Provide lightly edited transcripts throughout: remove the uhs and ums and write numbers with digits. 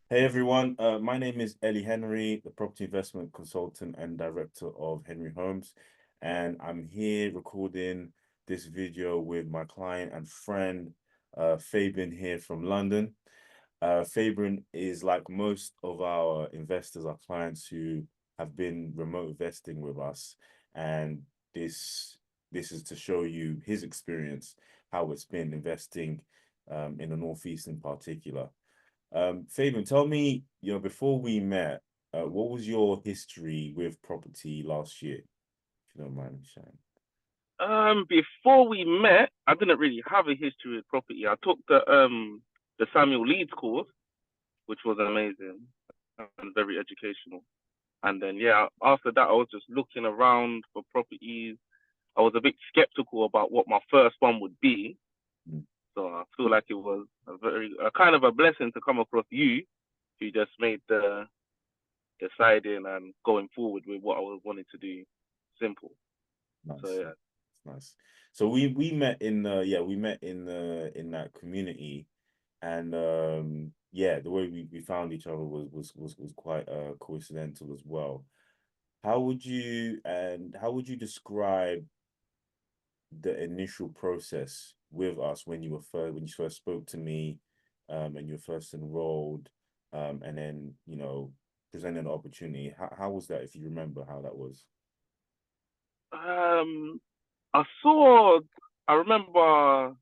Hey everyone, my name is Ellie Henry, the property investment consultant and director of Henry Homes, and I'm here recording this video with my client and friend, Fabian here from London. Fabian is like most of our investors, our clients who have been remote investing with us, and this this is to show you his experience, how it's been investing in the Northeast in particular. Fabian, tell me, before we met, what was your history with property last year, if you don't mind me sharing? Before we met, I didn't really have a history with property. I took the Samuel Leeds course, which was amazing and very educational. And then yeah, after that, I was just looking around for properties. I was a bit skeptical about what my first one would be, Mm. so I feel like it was a kind of a blessing to come across you, who just made the deciding and going forward with what I was wanting to do simple. So Nice, yeah. nice. So we met in we met in that community, and yeah, the way we found each other was quite coincidental as well. How would you describe the initial process with us when you first spoke to me, and you were first enrolled, and then presented an opportunity? How was that, if you remember how that was? Um, I saw. I remember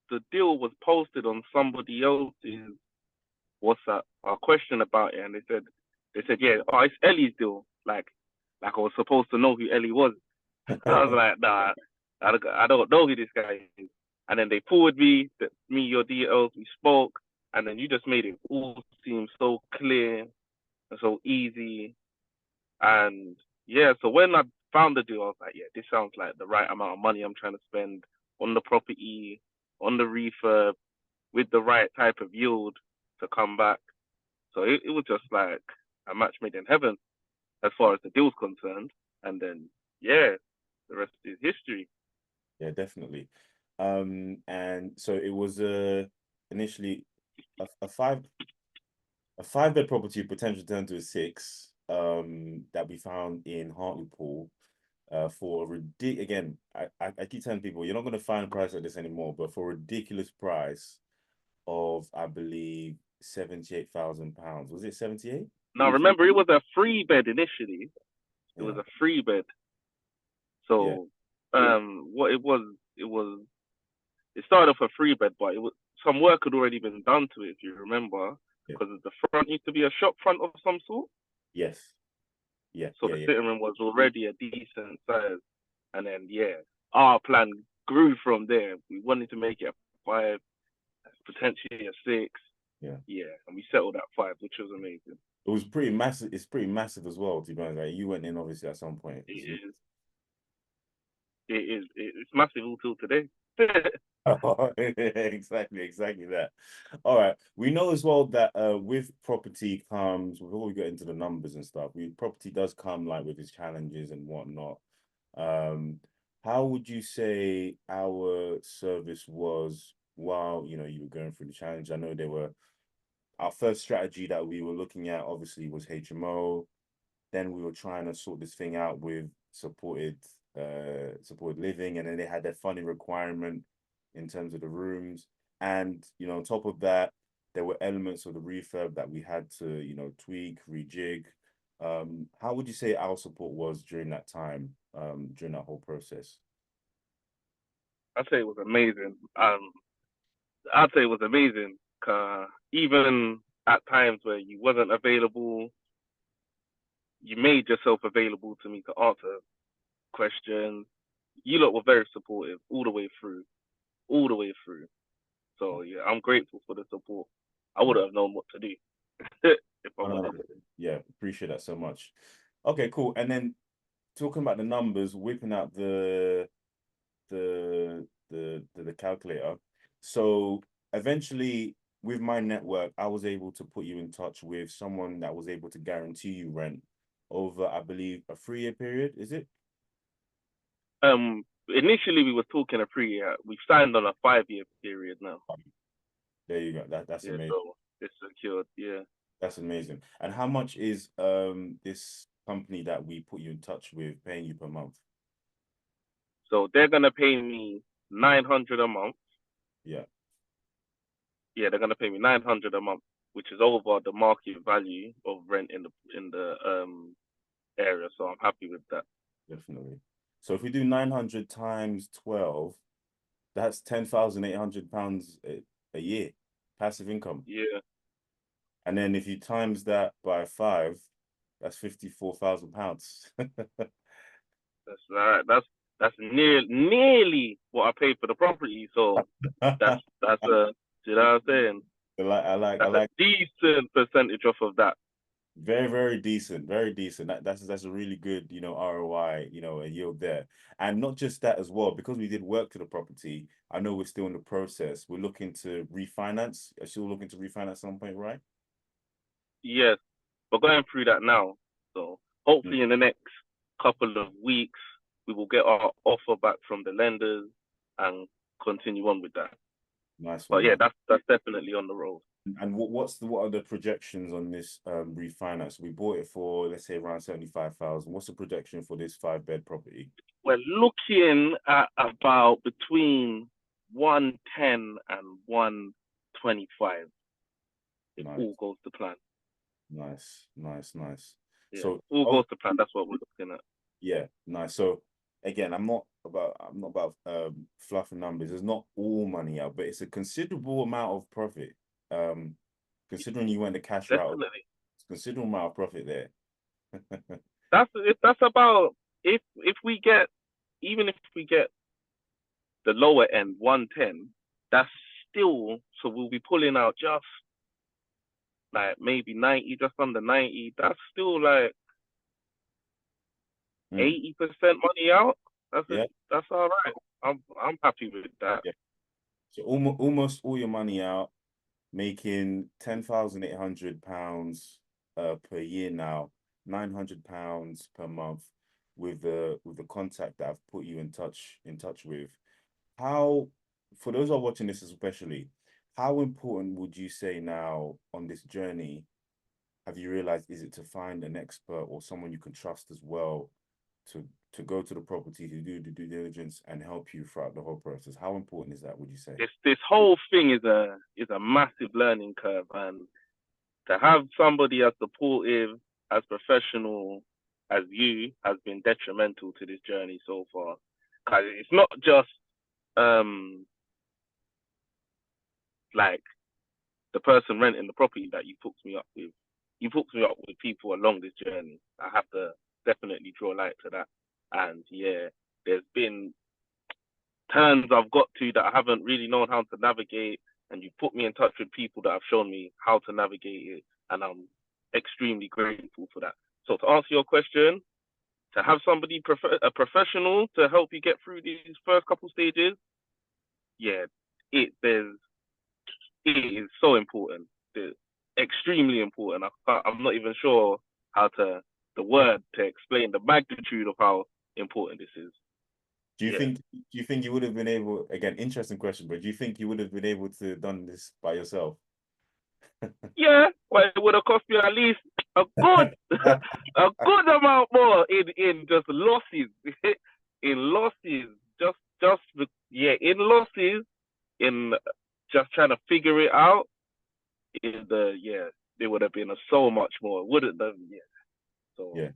the deal was posted on somebody else's WhatsApp. A question about it, and they said, yeah, oh, it's Ellie's deal. Like I was supposed to know who Ellie was. I was like, nah, I don't know who this guy is. And then they forwarded me your details. We spoke, and then you just made it all seem so clear and so easy. And yeah, so when I found the deal, I was like, yeah, this sounds like the right amount of money I'm trying to spend on the property, on the refurb, with the right type of yield to come back. So it was just like a match made in heaven as far as the deal's concerned. And then, yeah, the rest is history. Yeah, definitely. And so it was initially a five bed property, potential turn to a six, that we found in Hartlepool, for a ridiculous, again, I keep telling people you're not going to find a price like this anymore, but for a ridiculous price of, I believe, £78,000. Was it 78? Now, remember, it was a free bed initially. It was Yeah, a free bed. yeah, So, what it started off a free bed, but some work had already been done to it, if you remember, yeah. because the front used to be a shop front of some sort. Yes. Yeah, So yeah, the yeah. sitting room was already a decent size. And then, yeah, our plan grew from there. We wanted to make it a five, potentially a six. Yeah. Yeah, and we settled at five, which was amazing. It was pretty massive. It's pretty massive as well, to be honest. Like, you went in obviously at some point. It is, it's massive until today. Exactly that. All right. We know as well that with property comes, before we get into the numbers and stuff, property does come like with its challenges and whatnot. Um, how would you say our service was while you were going through the challenge? I know there were our first strategy that we were looking at obviously was HMO. Then we were trying to sort this thing out with supported living, and then they had their funding requirement in terms of the rooms. And on top of that, there were elements of the refurb that we had to tweak, rejig. How would you say our support was during that time, during that whole process? I'd say it was amazing. I'd say it was amazing. Even at times where you wasn't available, you made yourself available to me to answer questions. You lot were very supportive all the way through. So yeah, I'm grateful for the support. I No, wouldn't have known what to do if I'm no, no. honest. Yeah, appreciate that so much. Okay, cool. And then talking about the numbers, whipping out the calculator. So eventually, with my network, I was able to put you in touch with someone that was able to guarantee you rent over, I believe, a 3 year period. Is it? Initially we were talking a 3 year. We've signed on a 5 year period now. There you go. That's Yeah, amazing. so it's secured. Yeah. That's amazing. And how much is this company that we put you in touch with paying you per month? So they're gonna pay me 900 a month. Yeah, Yeah, they're gonna pay me 900 a month, which is over the market value of rent in the area. So I'm happy with that. definitely. So if we do 900 times 12, that's £10,800 a year passive income. Yeah, And then if you times that by five, that's £54,000. that's right. That's nearly what I paid for the property. So that's a, you know what I'm saying? I That's a like decent percentage off of that. very, very decent, very decent. That's a really good, ROI, a yield there. And not just that as well, because we did work to the property, I know we're still in the process. We're looking to refinance. Are still looking to refinance at some point, right? Yes, we're going through that now. So Mm, hopefully in the next couple of weeks, we will get our offer back from the lenders and continue on with that. nice one, But yeah, nice. that's definitely on the road. And what are the projections on this refinance? We bought it for, let's say, around 75,000. What's the projection for this five-bed property? We're looking at about between 110 and 125 if Nice, all goes to plan. nice, nice, nice. Yeah, So, all oh, goes to plan. That's what we're looking at. yeah, nice. So again, I'm not about fluffing numbers. It's not all money out, but it's a considerable amount of profit. Um, considering you went the cash route, Definitely. it's a considerable amount of profit there. That's about if we get even if we get the lower end 110, that's still so we'll be pulling out just like maybe 90, just under 90. That's still like Mm, 80% money out. yeah, That's all right. I'm happy with that. yeah. So almost all your money out, making £10,800 per year now, £900 per month with the contact that I've put you in touch with. How, for those who are watching this especially, how important would you say now on this journey have you realized is it to find an expert or someone you can trust as well to to go to the property to do the due diligence and help you throughout the whole process? How important is that, would you say? This whole thing is a massive learning curve, and to have somebody as supportive, as professional as you has been detrimental to this journey so far. Cause it's not just um like the person renting the property that you hooked me up with. You hooked me up with people along this journey. I have to definitely draw light to that. And yeah, there's been turns I've got to that I haven't really known how to navigate, and you put me in touch with people that have shown me how to navigate it, and I'm extremely grateful for that. So to answer your question, to have somebody a professional to help you get through these first couple stages, yeah, there's it is so important. It's extremely important. I'm not even sure how to the word to explain the magnitude of how important this is. Do you Yeah. think do you think you would have been able, again, interesting question, but do you think you would have been able to done this by yourself? Yeah, well, it would have cost me at least a good, a good amount more in just losses, in losses, just yeah, in losses, in just trying to figure it out. In the yeah, there would have been a so much more. Would have done yeah. So Yeah,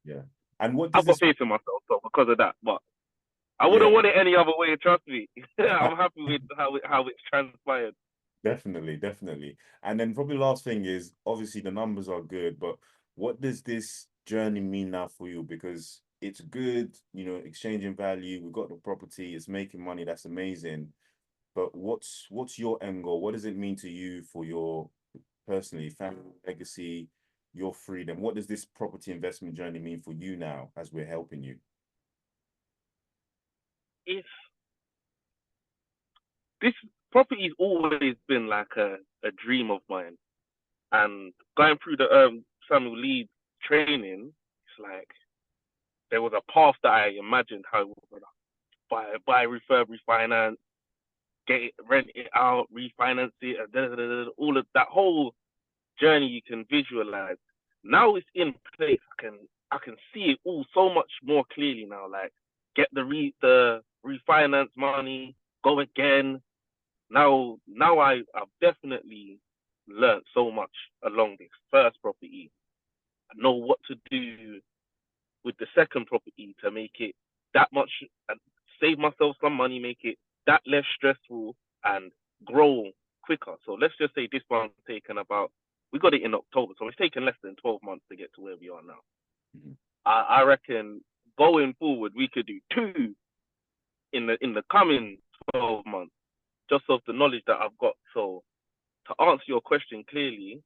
yeah. And what does I've got this, faith in myself, so because of that, but I yeah, wouldn't want it any other way. Trust me, I'm happy with how it's transpired. definitely, definitely. And then probably last thing is obviously the numbers are good, but what does this journey mean now for you? Because it's good, exchanging value. We've got the property, it's making money, that's amazing. But what's your end goal? What does it mean to you for your personally, family, legacy, your freedom? What does this property investment journey mean for you now as we're helping you? It's this property's always been like a dream of mine. And going through the Samuel Leeds training, it's like there was a path that I imagined how it was buy, refurb, refinance, get it, rent it out, refinance it, all of that whole journey you can visualize. Now it's in place. I can see it all so much more clearly now. Like get the refinance money, go again. Now I've definitely learned so much along this first property. I know what to do with the second property to make it that much, save myself some money, make it that less stressful, and grow quicker. So let's just say this one's taken about, we got it in October, so it's taken less than 12 months to get to where we are now. Mhm. I reckon going forward, we could do two in the coming 12 months, just off the knowledge that I've got. So to answer your question clearly,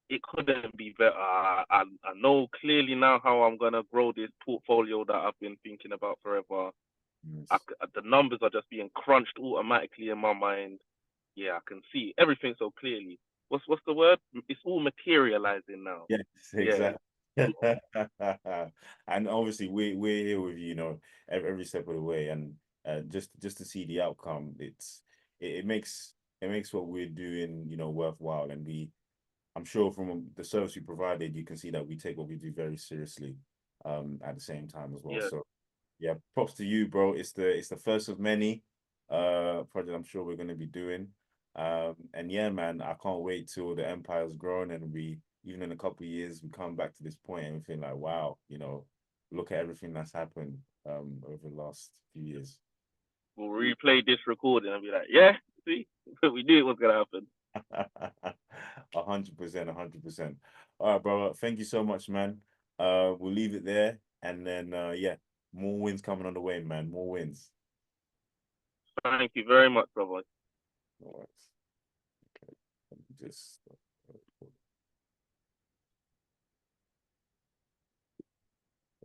it couldn't be better. I know clearly now how I'm gonna grow this portfolio that I've been thinking about forever. Yes. The numbers are just being crunched automatically in my mind. Yeah, I can see everything so clearly. What's the word? It's all materializing now. Yes, Yeah, exactly. And obviously we're here with you, you know, every step of the way, and just to see the outcome, it makes what we're doing, you know, worthwhile. And I'm sure from the service we provided, you can see that we take what we do very seriously, at the same time as well. yeah. So yeah, props to you, bro. It's the first of many project I'm sure we're gonna be doing. And yeah, man, I can't wait till the empire's grown and we, even in a couple of years, we come back to this point and we feel like, wow, you know, look at everything that's happened over the last few years. We'll replay this recording and be like, yeah, see, we knew it was gonna happen. 100%, 100%. All right, bro. Thank you so much, man. We'll leave it there, and then yeah, more wins coming on the way, man. More wins. Thank you very much, brother. All right. Okay. Let me just